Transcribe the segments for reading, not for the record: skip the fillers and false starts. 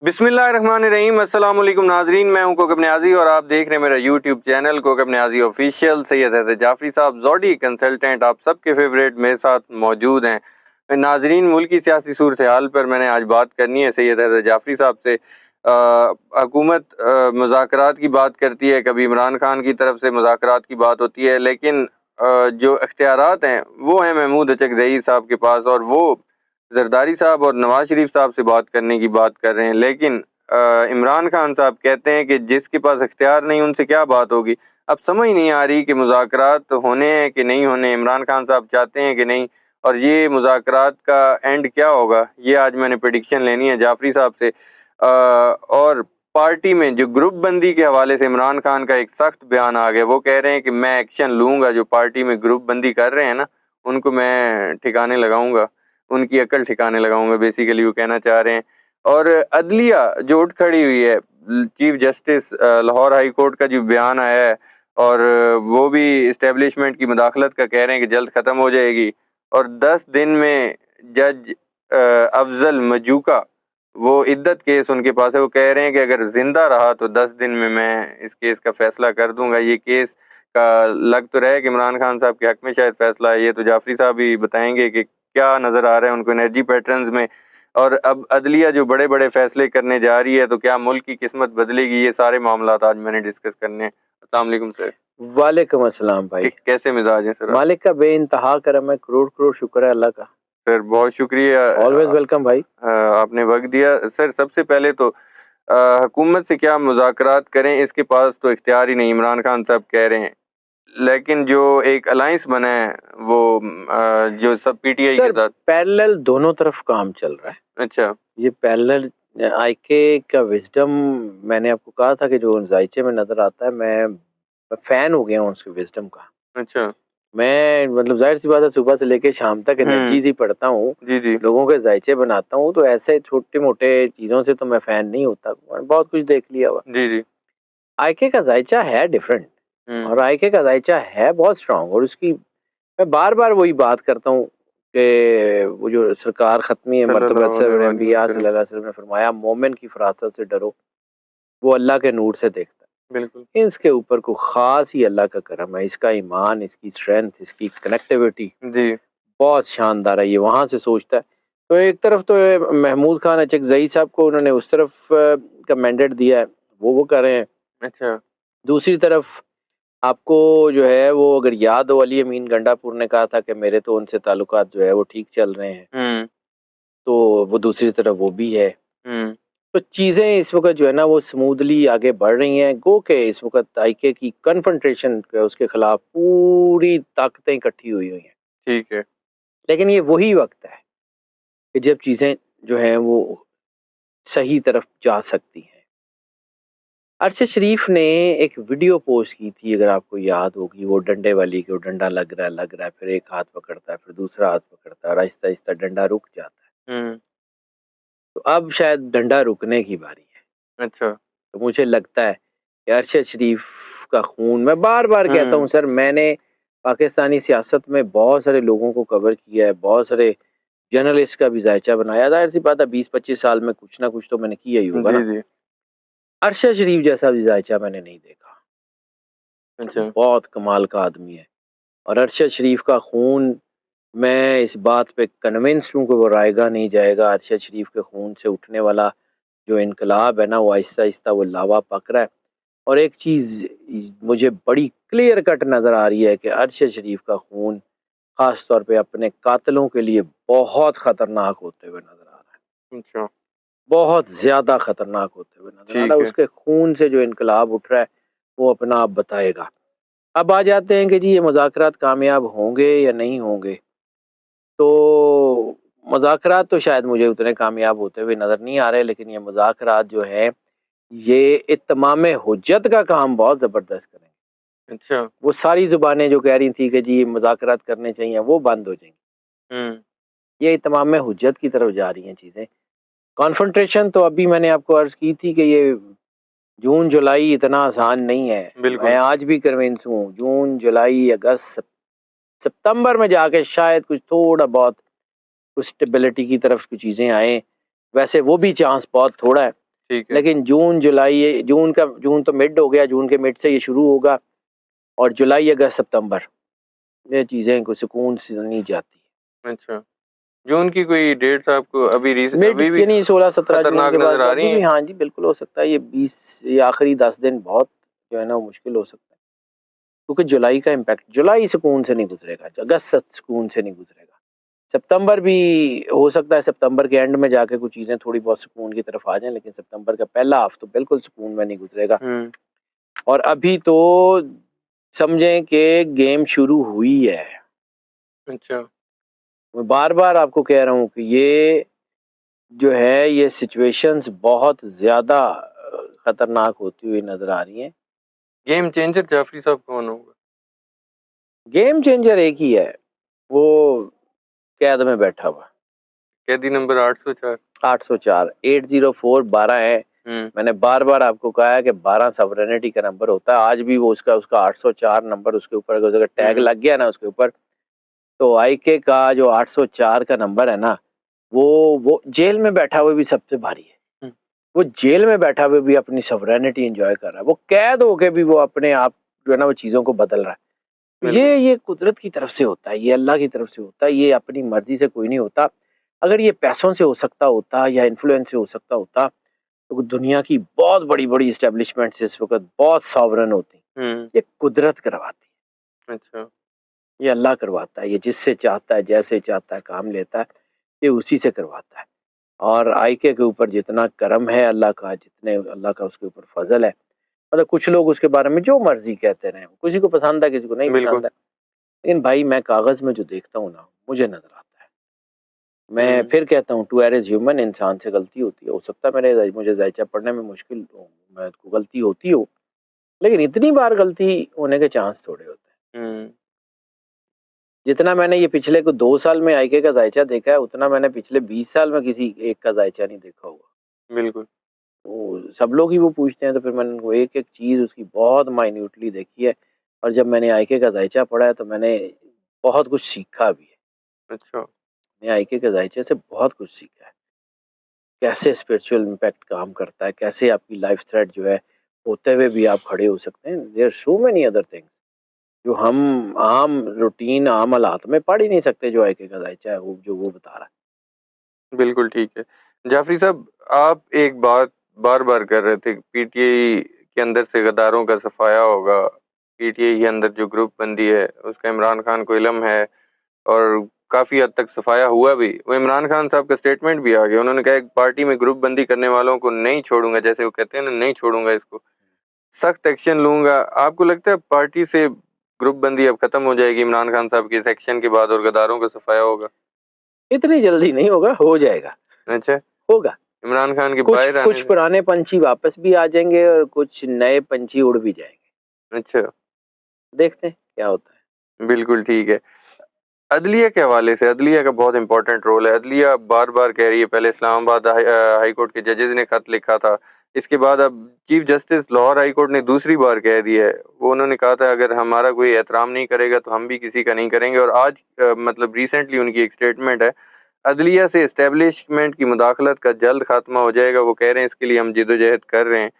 बिस्मिल्लाहिर्रहमानिर्रहीम। अस्सलाम वालेकुम नाजरीन, मैं हूं कोकब न्याजी और आप देख रहे हैं मेरा YouTube channel Kokab Niazi official. Syed Haider Jafri sahab जॉडी कंसल्टेंट आप सबके फेवरेट मेरे साथ मौजूद हैं। नाजरीन, मुल्क की सियासी सूरत हाल पर मैंने आज बात करनी है सैयद हैदर जाफरी साहब से। हुकूमत मुज़ाकरात की बात करती है, कभी इमरान खान की तरफ से मुज़ाकरात की बात होती है, लेकिन जो इख्तियारात हैं वो हैं महमूद अचकज़ई साहब के पास, और वो जरदारी साहब और नवाज शरीफ साहब से बात करने की बात कर रहे हैं। लेकिन इमरान खान साहब कहते हैं कि जिसके पास इख्तियार नहीं उनसे क्या बात होगी। अब समझ नहीं आ रही कि मुज़ाकरात होने हैं कि नहीं होने, इमरान खान साहब चाहते हैं कि नहीं, और ये मुज़ाकरात का एंड क्या होगा, ये आज मैंने प्रेडिक्शन लेनी है जाफरी साहब से। और पार्टी में जो ग्रुप बंदी के हवाले से इमरान खान का एक सख्त बयान आ गया, वो कह रहे हैं कि मैं एक्शन लूँगा, जो पार्टी में ग्रुप बंदी कर रहे हैं ना उनको मैं ठिकाने लगाऊंगा, उनकी अकल ठिकाने लगाऊंगा, बेसिकली वो कहना चाह रहे हैं। और अदलिया जो उठ खड़ी हुई है, chief justice Lahore high court का जो बयान आया है, और वो भी इस्टेब्लिशमेंट की मुदाखलत का कह रहे हैं कि जल्द ख़त्म हो जाएगी। और 10 दिन में जज अफजल मजूका, वो इद्दत केस उनके पास है, वो कह रहे हैं कि अगर ज़िंदा रहा तो 10 दिन में मैं इस केस का फ़ैसला कर दूंगा। ये केस का लग तो रहा है कि इमरान खान साहब के हक़ में शायद फ़ैसला है, ये तो जाफरी साहब ही बताएंगे कि क्या नज़र आ रहा है उनको एनर्जी पैटर्न्स में। और अब अदलिया जो बड़े बड़े फैसले करने जा रही है, तो क्या मुल्क की किस्मत बदलेगी, ये सारे मामलात आज मैंने डिस्कस करने हैं। अस्सलाम वालेकुम सर। वालेकुम अस्सलाम भाई। कैसे मिजाज हैं सर आप? मालिक का बेइंतहा करम है, करोड़ करोड़ शुक्र है अल्लाह का। सर बहुत शुक्रिया, ऑलवेज वेलकम भाई। आपने वक्त दिया। सर सबसे पहले तो हुकूमत से क्या मुज़ाकरात करें, इसके पास तो इख्तियार ही नहीं, इमरान खान साहब कह रहे हैं। लेकिन जो एक अलायंस बना है वो जो सब पीटीआई के साथ पैरेलल दोनों तरफ काम चल रहा है। अच्छा, ये पैरेलल आईके का विजडम, मैंने आपको कहा था कि जो जायचे में नजर आता है, मैं फैन हो गया हूँ उसके विजडम का। अच्छा। मैं मतलब जाहिर सी बात है, सुबह से लेके शाम तक एनर्जीज ही पढ़ता हूँ, जी, जी। लोगों के जायचे बनाता हूँ, तो ऐसे छोटे मोटे चीजों से तो मैं फैन नहीं होता, बहुत कुछ देख लिया हुआ। जी, जी। आईके का जायचा है डिफरेंट, और आईके का जायचा है बहुत स्ट्रांग, और उसकी मैं बार बार वही बात करता हूँ कि वो जो सरकार खत्मी है मरतबा अंबिया सल्लल्लाहु अलैहि वसल्लम ने फरमाया, मोमिन की फरासत से डरो, वो अल्लाह के नूर से देखता है। बिल्कुल। इसके ऊपर को खास ही अल्लाह का करम है, इसका ईमान, इसकी स्ट्रेंथ, इसकी कनेक्टिविटी जी। बहुत शानदार है, ये वहाँ से सोचता है। तो एक तरफ तो महमूद खान अचकज़ई साहब को उन्होंने उस तरफ का मैंडेट दिया है, वो कर रहे हैं। अच्छा। दूसरी तरफ आपको जो है, वो अगर याद हो, अली अमीन गंडापुर ने कहा था कि मेरे तो उनसे ताल्लुकात जो है वो ठीक चल रहे हैं, तो वो दूसरी तरफ वो भी है। तो चीज़ें इस वक्त जो है ना वो स्मूथली आगे बढ़ रही हैं। गो के इस वक्त आईके की कन्फ्रंटेशन उसके खिलाफ पूरी ताकतें इकट्ठी हुई हुई हैं। ठीक है। लेकिन ये वही वक्त है कि जब चीज़ें जो हैं वो सही तरफ जा सकती हैं। अरशद शरीफ ने एक वीडियो पोस्ट की थी, अगर आपको याद होगी, वो डंडे वाली, कि वो डंडा लग रहा है, फिर एक हाथ पकड़ता है, फिर दूसरा हाथ पकड़ता है, और आहिस्ता आहिस्ता डंडा रुक जाता है। तो अब शायद डंडा रुकने की बारी है। अच्छा। तो मुझे लगता है कि अरशद शरीफ का खून, मैं बार बार कहता हूँ सर, मैंने पाकिस्तानी सियासत में बहुत सारे लोगों को कवर किया है, बहुत सारे जर्नलिस्ट का भी जायचा बनाया। जाहिर सी बात है, 20-25 साल में कुछ ना कुछ तो मैंने किया ही होगा ना। जी, जी। अरशद शरीफ जैसा भी जायचा मैंने नहीं देखा। अच्छा। बहुत कमाल का आदमी है, और अरशद शरीफ का खून, मैं इस बात पे कन्विंस्ड हूँ कि वो रायगा नहीं जाएगा। अरशद शरीफ के खून से उठने वाला जो इनकलाब है ना, वो आहिस्ता आहिस्ता वो लावा पक रहा है। और एक चीज़ मुझे बड़ी क्लियर कट नज़र आ रही है कि अरशद शरीफ का खून ख़ास तौर पे अपने कातिलों के लिए बहुत ख़तरनाक होते हुए नज़र आ रहा है। अच्छा। बहुत ज़्यादा ख़तरनाक होते हुए नज़र आ रहा ठीक है। है। उसके खून से जो इनकलाब उठ रहा है, वो अपना आप बताएगा। अब आ जाते हैं कि जी ये मुज़ाकरात कामयाब होंगे या नहीं होंगे। तो मुज़ाकरात तो शायद मुझे उतने कामयाब होते हुए नज़र नहीं आ रहे, लेकिन ये मुज़ाकरात जो है, ये इत्माम हुज्जत का काम बहुत ज़बरदस्त करेंगे। अच्छा। वो सारी ज़ुबानें जो कह रही थी कि जी मुज़ाकरात करने चाहिए, वो बंद हो जाएंगी। ये इत्माम हुज्जत की तरफ जा रही हैं चीज़ें। कॉन्फ्रंटेशन तो अभी मैंने आपको अर्ज़ की थी कि ये जून जुलाई इतना आसान नहीं है। मैं बिल्कुल। आज भी कन्विंस हूँ, जून जुलाई अगस्त सितंबर में जाके शायद कुछ थोड़ा बहुत कुछ स्टेबिलिटी की तरफ कुछ चीज़ें आएँ। वैसे वो भी चांस बहुत थोड़ा है। ठीक है। लेकिन जून तो मिड हो गया, जून के मिड से ये शुरू होगा और जुलाई अगस्त सितंबर ये चीज़ें को सुकून से नहीं जाती। अच्छा, जून की कोई डेट्स आपको मिड अभी भी यानी 16-17 जून खतरनाक के बाद नजर आ अभी रही भी, हैं? हाँ जी, बिल्कुल हो सकता है ये 20 ये आखिरी 10 दिन बहुत जो है ना वो मुश्किल हो सकता है। क्योंकि जुलाई का इम्पैक्ट, जुलाई सुकून से नहीं गुजरेगा, अगस्त सुकून से नहीं गुजरेगा। सितंबर भी हो सकता है सितंबर के एंड में जाके कुछ चीज़ें थोड़ी बहुत सुकून की तरफ आ जाएँ, लेकिन सितंबर का पहला हाफ तो बिल्कुल सुकून में नहीं गुजरेगा। हुँ, और अभी तो समझें कि गेम शुरू हुई है। अच्छा, मैं बार-बार आपको कह रहा हूँ कि ये जो है ये सिचुएशंस बहुत ज़्यादा खतरनाक होती हुई नज़र आ रही हैं। गेम चेंजर जाफ़री साहब कौन होगा? गेम चेंजर एक ही है, वो कैद में बैठा हुआ। कैदी नंबर 804। 804 804 12 है। हुँ, मैंने बार-बार आपको कहा है कि 12 सॉवरेनिटी का नंबर होता है। आज भी वो उसका उसका 804 नंबर उसके ऊपर अगर टैग हुँ, लग गया ना उसके ऊपर, तो आईके का जो 804 का नंबर है ना, वो जेल में बैठा हुआ भी सबसे भारी है। हुँ, वो जेल में बैठा हुआ भी अपनी सॉवरेनिटी एन्जॉय कर रहा है। वो कैद होके भी वो अपने आप जो है ना वो चीज़ों को बदल रहा है। तो बिल्कुल, ये कुदरत की तरफ से होता है, ये अल्लाह की तरफ से होता है, ये अपनी मर्ज़ी से कोई नहीं होता। अगर ये पैसों से हो सकता होता या इन्फ्लुएंस से हो सकता होता, तो दुनिया की बहुत बड़ी-बड़ी एस्टेब्लिशमेंट्स इस वक़्त बहुत सॉवरेन होती। हुँ, ये कुदरत करवाती है, अच्छा, ये अल्लाह करवाता है, ये जिससे चाहता है, जैसे चाहता है काम लेता है, ये उसी से करवाता है। और आईके के ऊपर जितना करम है अल्लाह का, जितने अल्लाह का उसके ऊपर फ़ज़ल है, मतलब कुछ लोग उसके बारे में जो मर्ज़ी कहते रहें, किसी को पसंद है, किसी को नहीं बिल्कुल, पसंद है। लेकिन भाई मैं कागज़ में जो देखता हूँ ना, मुझे नज़र आता है। मैं हुँ, फिर कहता हूँ टू एयर इज़ ह्यूमन, इंसान से गलती होती है। हो सकता है मुझे ज़ायचा पढ़ने में मुश्किल हो, मैं को गलती होती हो, लेकिन इतनी बार गलती होने के चांस थोड़े होते हैं। हुँ, जितना मैंने ये पिछले को 2 साल में आईके का ज़ायचा देखा है, उतना मैंने पिछले 20 साल में किसी एक का ज़ायचा नहीं देखा होगा। बिल्कुल, वो सब लोग ही वो पूछते हैं, तो फिर मैंने उनको एक-एक चीज़ उसकी बहुत माइन्यूटली देखी है और जब मैंने आईके का ज़ायचा पढ़ा है, तो मैंने बहुत कुछ सीखा भी है। अच्छा, मैंने आईके के ज़ायचे से बहुत कुछ सीखा है। कैसे स्पिरिचुअल इम्पैक्ट काम करता है, कैसे आपकी लाइफ थ्रेड जो है, होते हुए भी आप खड़े हो सकते हैं। There are so many other things जो हम आम रूटीन, आम हालात में पढ़ ही नहीं सकते, जो आईके का ज़ायचा है, वो बता रहा है। बिल्कुल ठीक है। जाफ़री साहब, आप एक बात बार-बार कर रहे थे, पीटीआई के अंदर से गद्दारों का सफाया होगा, पीटीआई के अंदर जो ग्रुप बंदी है, उसका इमरान खान को इल्म है और काफ़ी हद तक सफाया हुआ भी। वो इमरान खान साहब का स्टेटमेंट भी आ गया, उन्होंने कहा, "एक पार्टी में ग्रुप बंदी करने वालों को नहीं छोड़ूँगा", जैसे वो कहते हैं ना, नहीं छोड़ूँगा इसको, सख्त एक्शन लूँगा। आपको लगता है पार्टी से ग्रुप बंदी अब खत्म हो जाएगी इमरान खान साहब के इस एक्शन के बाद और गद्दारों का सफाया होगा? इतनी जल्दी नहीं होगा, हो जाएगा, अच्छा, होगा। इमरान खान के कुछ बाहर आने कुछ से? पुराने पंछी वापस भी आ जाएँगे और कुछ नए पंछी उड़ भी जाएँगे। अच्छा, देखते हैं क्या होता है। बिल्कुल ठीक है। अदलिया के हवाले से, अदलिया का बहुत इम्पोर्टेंट रोल है। अदलिया बार-बार कह रही है, पहले इस्लामाबाद हाई कोर्ट के जजेस ने खत लिखा था। इसके बाद अब chief justice Lahore high court ने दूसरी बार कह दिया है। वो उन्होंने कहा था, अगर हमारा कोई एहतराम नहीं करेगा तो हम भी किसी का नहीं करेंगे। और आज मतलब रिसेंटली उनकी एक स्टेटमेंट है, अदलिया से एस्टेब्लिशमेंट की मुदाखलत का जल्द खात्मा हो जाएगा। वो कह रहे हैं इसके लिए हम जिद्दोजहद कर रहे हैं।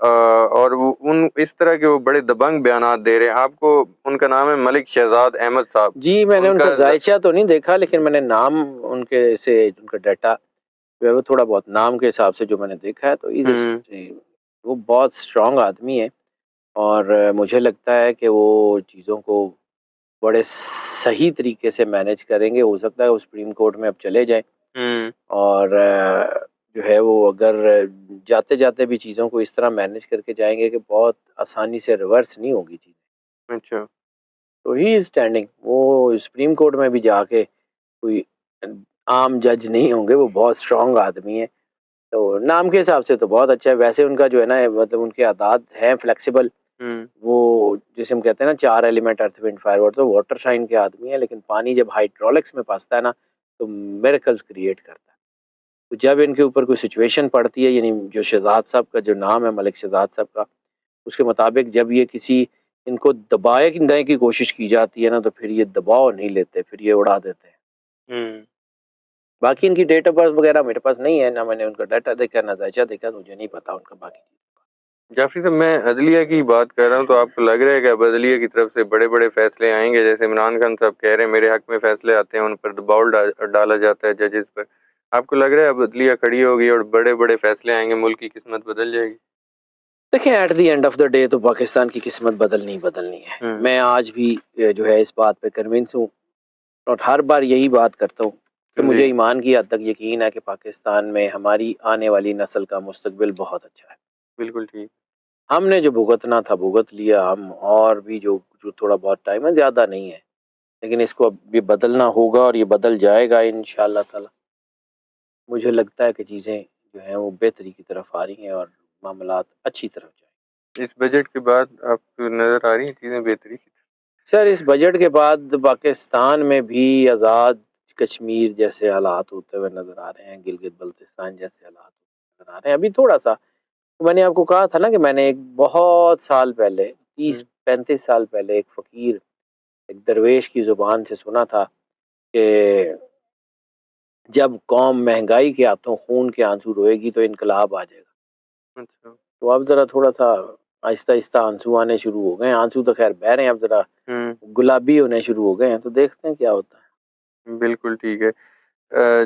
और वो उन इस तरह के वो बड़े दबंग बयानात दे रहे हैं। आपको उनका नाम है मलिक शहजाद अहमद साहब। जी, मैंने उनका उनका ज ज़ायचा तो नहीं देखा, लेकिन जी, मैंने नाम उनके से उनका डाटा जो है वो थोड़ा बहुत नाम के हिसाब से जो मैंने देखा है, तो हुँ, वो बहुत स्ट्रॉन्ग आदमी है और मुझे लगता है कि वो चीज़ों को बड़े सही तरीके से मैनेज करेंगे। हो सकता है वो सुप्रीम कोर्ट में अब चले जाएँ हुँ, और जो है वो अगर जाते-जाते भी चीज़ों को इस तरह मैनेज करके जाएँगे कि बहुत आसानी से रिवर्स नहीं होगी चीज़ें। अच्छा, तो ही इज़ स्टैंडिंग, वो सुप्रीम कोर्ट में भी जाके कोई अ, आम जज नहीं होंगे, वो बहुत स्ट्रॉन्ग आदमी हैं। तो नाम के हिसाब से तो बहुत अच्छा है, वैसे उनका जो है ना मतलब उनके आदात हैं फ्लेक्सिबल, हुँ, वो जिसे हम कहते हैं ना 4 एलिमेंट अर्थ, विंड, फायर, वाटर, तो वाटर साइन के आदमी हैं, लेकिन पानी जब हाइड्रोलिक्स में फँसता है ना, तो मिरेकल्स क्रिएट करता है। तो जब इनके ऊपर कोई सिचुएशन पड़ती है, यानी जो शहज़ाद साहब का जो नाम है मलिक शहज़ाद साहब का, उसके मुताबिक जब ये किसी इनको दबाने की कोशिश की जाती है ना, तो फिर ये दबाव नहीं लेते, फिर ये उड़ा देते हैं। हुँ, बाकी इनकी डेट ऑफ बर्थ वगैरह मेरे पास नहीं है, ना मैंने उनका डाटा देखा, ना जायचा देखा, तो मुझे नहीं पता उनका बाकी। जाफरी साहब, मैं अदलिया की बात कर रहा हूँ, तो आपको लग रहा है कि अब अदलिया की तरफ से बड़े बड़े फैसले आएंगे? जैसे इमरान खान साहब कह रहे हैं मेरे हक में फैसले आते हैं, उन पर दबाव डाला जाता है जजेस पर। आपको लग रहा है अब अदलिया खड़ी होगी और बड़े बड़े फैसले आएंगे, मुल्क की किस्मत बदल जाएगी? देखिए, at the end of the day तो पाकिस्तान की किस्मत बदलनी है। मैं आज भी जो है इस बात पे कन्विंस हूँ, और हर बार यही बात करता हूँ कि जी। मुझे ईमान की हद तक यकीन है कि पाकिस्तान में हमारी आने वाली नस्ल का मुस्तकबिल बहुत अच्छा है। बिल्कुल ठीक। हमने जो भुगतना था भुगत लिया हम, और भी जो जो थोड़ा बहुत टाइम है, ज़्यादा नहीं है, लेकिन इसको अब भी बदलना होगा और ये बदल जाएगा इंशाअल्लाह ताला। मुझे लगता है कि चीज़ें जो हैं वो बेहतरी की तरफ आ रही हैं और मामलात अच्छी तरफ जाएंगे। इस बजट के बाद आपको नज़र आ रही हैं चीज़ें बेहतरी की? सर, इस बजट के बाद पाकिस्तान में भी आज़ाद कश्मीर जैसे हालात होते हुए नज़र आ रहे हैं, गिलगित बल्तिस्तान जैसे हालात नज़र आ रहे हैं। अभी थोड़ा-सा मैंने आपको कहा था ना कि मैंने एक बहुत साल पहले, हुँ। 30-35 साल पहले, एक फ़कीर, एक दरवेश की ज़ुबान से सुना था कि जब कौम महँगाई के हाथों खून के आँसू रोएगी तो इनकलाब आ जाएगा। अच्छा। तो अब ज़रा थोड़ा-सा आहिस्ता-आहिस्ता आँसू आने शुरू हो गए हैं। आँसू तो ख़ैर बह रहे हैं, अब ज़रा हुँ। गुलाबी होने शुरू हो गए हैं, तो देखते हैं क्या होता है। बिल्कुल ठीक है।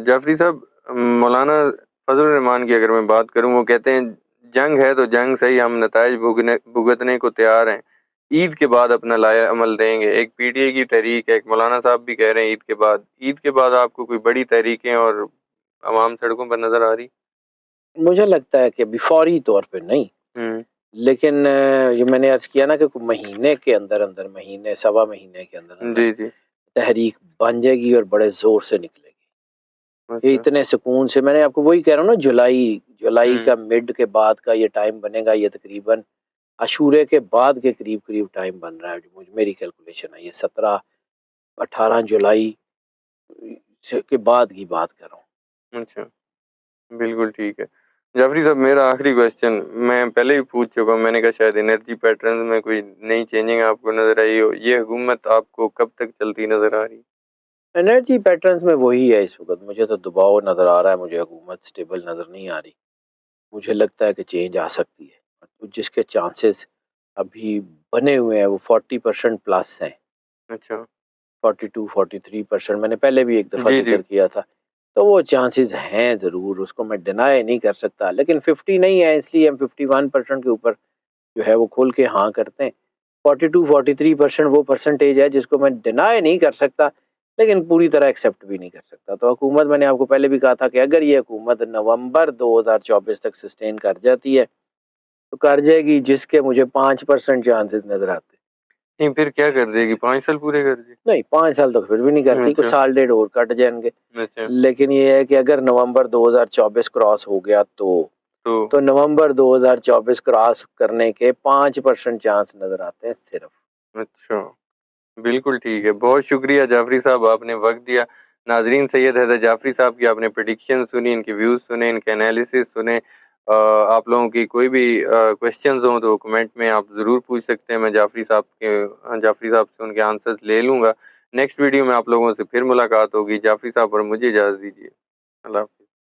जाफ़री साहब, मौलाना फ़ज़ल रहमान की अगर मैं बात करूँ, वो कहते हैं जंग है तो जंग सही, हम नताइज भुगतने को तैयार हैं, ईद के बाद अपना लाया अमल देंगे। एक पीटीआई की तहरीक है, एक मौलाना साहब भी कह रहे हैं ईद के बाद आपको कोई बड़ी तहरीकें और आवाम सड़कों पर नज़र आ रही? मुझे लगता है कि अभी फ़ौरी तौर पे नहीं, हुँ। लेकिन ये मैंने अर्ज़ किया ना कि महीने के अंदर-अंदर, महीने, सवा महीने के अंदर-अंदर जी, जी। तहरीक बन जाएगी और बड़े ज़ोर से निकलेगी। ये अच्छा। इतने सुकून से, मैंने आपको वही कह रहा हूँ ना, जुलाई जुलाई हुँ। का मिड के बाद का ये टाइम बनेगा, ये तकरीबन अशूरे के बाद के करीब-करीब टाइम बन रहा है, जो मेरी कैलकुलेशन है, ये 17-18 जुलाई से के बाद की बात कर रहा हूँ। अच्छा। बिल्कुल ठीक है। जाफ़री साहब, मेरा आखिरी क्वेश्चन मैं पहले भी पूछ चुका हूँ, मैंने कहा शायद एनर्जी पैटर्न में कोई नई चेंजिंग आपको नज़र आई हो। ये हुकूमत आपको कब तक चलती नज़र आ रही? एनर्जी पैटर्न्स में वही है इस वक़्त, मुझे तो दबाव नज़र आ रहा है, मुझे हुकूमत स्टेबल नज़र नहीं आ रही। मुझे लगता है कि चेंज आ सकती है, तो जिसके चांसेस अभी बने हुए हैं वो 40% प्लस हैं। अच्छा। 42-43% मैंने पहले भी एक दफ़ा जी, जी। ज़िक्र किया था। तो वो चांसेस हैं ज़रूर, उसको मैं डिनाई नहीं कर सकता, लेकिन 50 नहीं है, इसलिए हम 51% के ऊपर जो है वो खोल के हाँ करते हैं। 42-43% वो परसेंटेज है जिसको मैं डिनाई नहीं कर सकता, लेकिन पूरी तरह एक्सेप्ट भी नहीं कर सकता। तो हुकूमत, मैंने आपको पहले भी कहा था कि अगर ये हुकूमत नवंबर 2024 तक सस्टेन कर जाती है, तो कर जाएगी, जिसके मुझे 5% चांसेस नज़र आते हैं। नहीं, फिर क्या कर देगी? 5 साल पूरे कर देगी? नहीं, 5 साल तो फिर भी नहीं करती, कुछ अच्छा। साल डेढ़ और कट जाएँगे। अच्छा। लेकिन ये है कि अगर नवंबर 2024 क्रॉस हो गया तो तो नवंबर 2024 क्रॉस करने के 5% चांस नज़र आते हैं सिर्फ़। अच्छा। बिल्कुल ठीक है। बहुत शुक्रिया जाफ़री साहब, आपने वक़्त दिया। नाज़रीन, सैयद हैदर जाफ़री साहब की आपने प्रेडिक्शन सुनी, इनके व्यूज़ सुने, इनके एनालिसिस सुने। आप लोगों की कोई भी क्वेश्चंस हों तो कमेंट में आप ज़रूर पूछ सकते हैं। मैं जाफ़री साहब से उनके आंसर्स ले लूँगा। नेक्स्ट वीडियो में आप लोगों से फिर मुलाकात होगी। जाफ़री साहब और मुझे इजाज़त दीजिए। अल्लाह हाफ़िज़।